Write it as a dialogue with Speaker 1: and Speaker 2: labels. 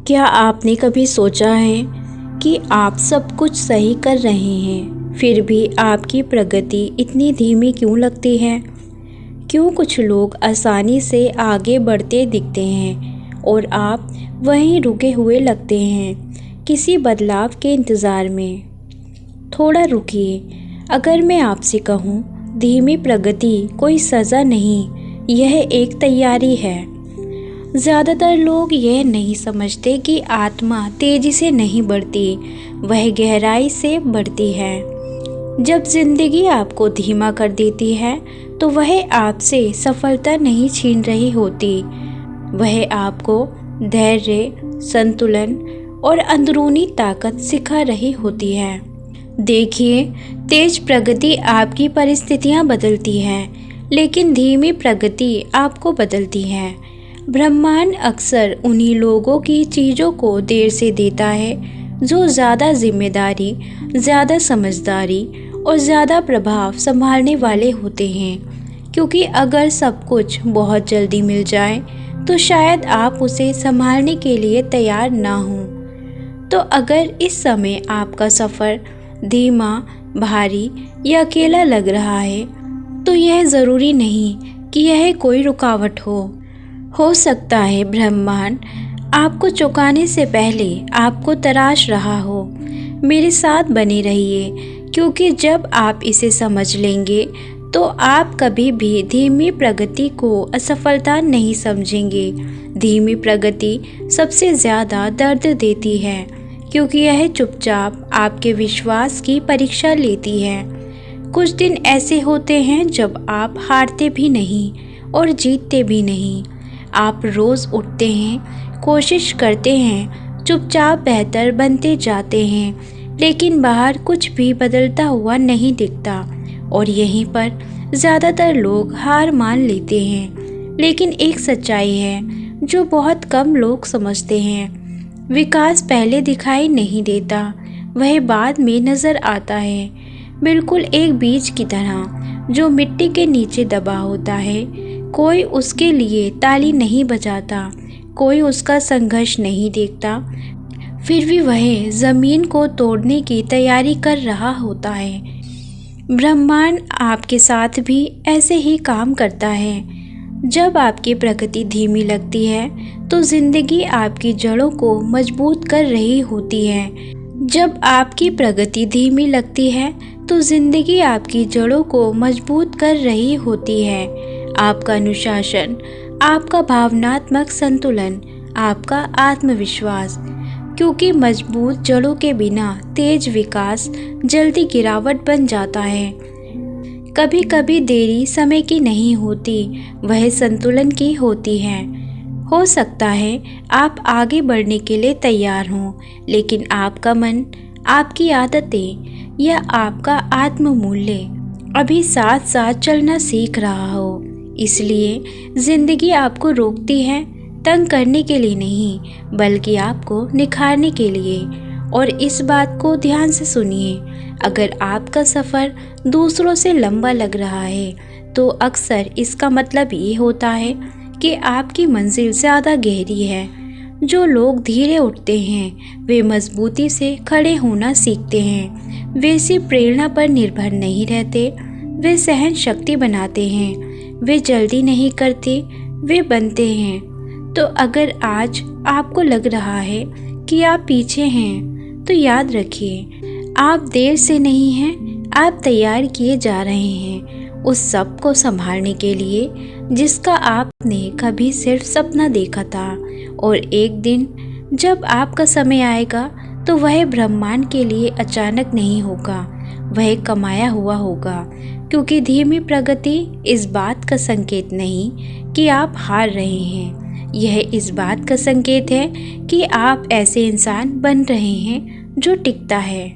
Speaker 1: क्या आपने कभी सोचा है कि आप सब कुछ सही कर रहे हैं, फिर भी आपकी प्रगति इतनी धीमी क्यों लगती है? क्यों कुछ लोग आसानी से आगे बढ़ते दिखते हैं और आप वहीं रुके हुए लगते हैं, किसी बदलाव के इंतज़ार में? थोड़ा रुकिए। अगर मैं आपसे कहूँ, धीमी प्रगति कोई सज़ा नहीं, यह एक तैयारी है। ज़्यादातर लोग यह नहीं समझते कि आत्मा तेज़ी से नहीं बढ़ती, वह गहराई से बढ़ती है। जब ज़िंदगी आपको धीमा कर देती है तो वह आपसे सफलता नहीं छीन रही होती, वह आपको धैर्य, संतुलन और अंदरूनी ताकत सिखा रही होती है। देखिए, तेज प्रगति आपकी परिस्थितियाँ बदलती है, लेकिन धीमी प्रगति आपको बदलती है। ब्रह्मांड अक्सर उन्हीं लोगों की चीज़ों को देर से देता है जो ज़्यादा जिम्मेदारी, ज़्यादा समझदारी और ज़्यादा प्रभाव संभालने वाले होते हैं। क्योंकि अगर सब कुछ बहुत जल्दी मिल जाए तो शायद आप उसे संभालने के लिए तैयार ना हों। तो अगर इस समय आपका सफ़र धीमा, भारी या अकेला लग रहा है, तो यह ज़रूरी नहीं कि यह कोई रुकावट हो सकता है ब्रह्मांड आपको चुकाने से पहले आपको तराश रहा हो। मेरे साथ बने रहिए, क्योंकि जब आप इसे समझ लेंगे तो आप कभी भी धीमी प्रगति को असफलता नहीं समझेंगे। धीमी प्रगति सबसे ज़्यादा दर्द देती है, क्योंकि यह चुपचाप आपके विश्वास की परीक्षा लेती है। कुछ दिन ऐसे होते हैं जब आप हारते भी नहीं और जीतते भी नहीं। आप रोज़ उठते हैं, कोशिश करते हैं, चुपचाप बेहतर बनते जाते हैं, लेकिन बाहर कुछ भी बदलता हुआ नहीं दिखता और यहीं पर ज़्यादातर लोग हार मान लेते हैं। लेकिन एक सच्चाई है जो बहुत कम लोग समझते हैं। विकास पहले दिखाई नहीं देता, वह बाद में नज़र आता है। बिल्कुल एक बीज की तरह जो मिट्टी के नीचे दबा होता है। कोई उसके लिए ताली नहीं बजाता, कोई उसका संघर्ष नहीं देखता, फिर भी वह ज़मीन को तोड़ने की तैयारी कर रहा होता है। ब्रह्मांड आपके साथ भी ऐसे ही काम करता है। जब आपकी प्रगति धीमी लगती है तो ज़िंदगी आपकी जड़ों को मजबूत कर रही होती है। जब आपकी प्रगति धीमी लगती है तो ज़िंदगी आपकी जड़ों को मजबूत कर रही होती है। आपका अनुशासन, आपका भावनात्मक संतुलन, आपका आत्मविश्वास, क्योंकि मजबूत जड़ों के बिना तेज विकास जल्दी गिरावट बन जाता है। कभी कभी देरी समय की नहीं होती, वह संतुलन की होती है। हो सकता है आप आगे बढ़ने के लिए तैयार हों, लेकिन आपका मन, आपकी आदतें या आपका आत्ममूल्य अभी साथ साथ चलना सीख रहा हो। इसलिए ज़िंदगी आपको रोकती है, तंग करने के लिए नहीं, बल्कि आपको निखारने के लिए। और इस बात को ध्यान से सुनिए, अगर आपका सफ़र दूसरों से लंबा लग रहा है तो अक्सर इसका मतलब ये होता है कि आपकी मंजिल ज़्यादा गहरी है। जो लोग धीरे उठते हैं वे मजबूती से खड़े होना सीखते हैं। वे सिर्फ प्रेरणा पर निर्भर नहीं रहते, वे सहन शक्ति बनाते हैं। वे जल्दी नहीं करते, वे बनते हैं। तो अगर आज आपको लग रहा है कि आप पीछे हैं, तो याद रखिए, आप देर से नहीं हैं, आप तैयार किए जा रहे हैं उस सब को संभालने के लिए जिसका आपने कभी सिर्फ सपना देखा था। और एक दिन जब आपका समय आएगा तो वह ब्रह्मांड के लिए अचानक नहीं होगा, वह कमाया हुआ होगा। क्योंकि धीमी प्रगति इस बात का संकेत नहीं कि आप हार रहे हैं, यह इस बात का संकेत है कि आप ऐसे इंसान बन रहे हैं जो टिकता है।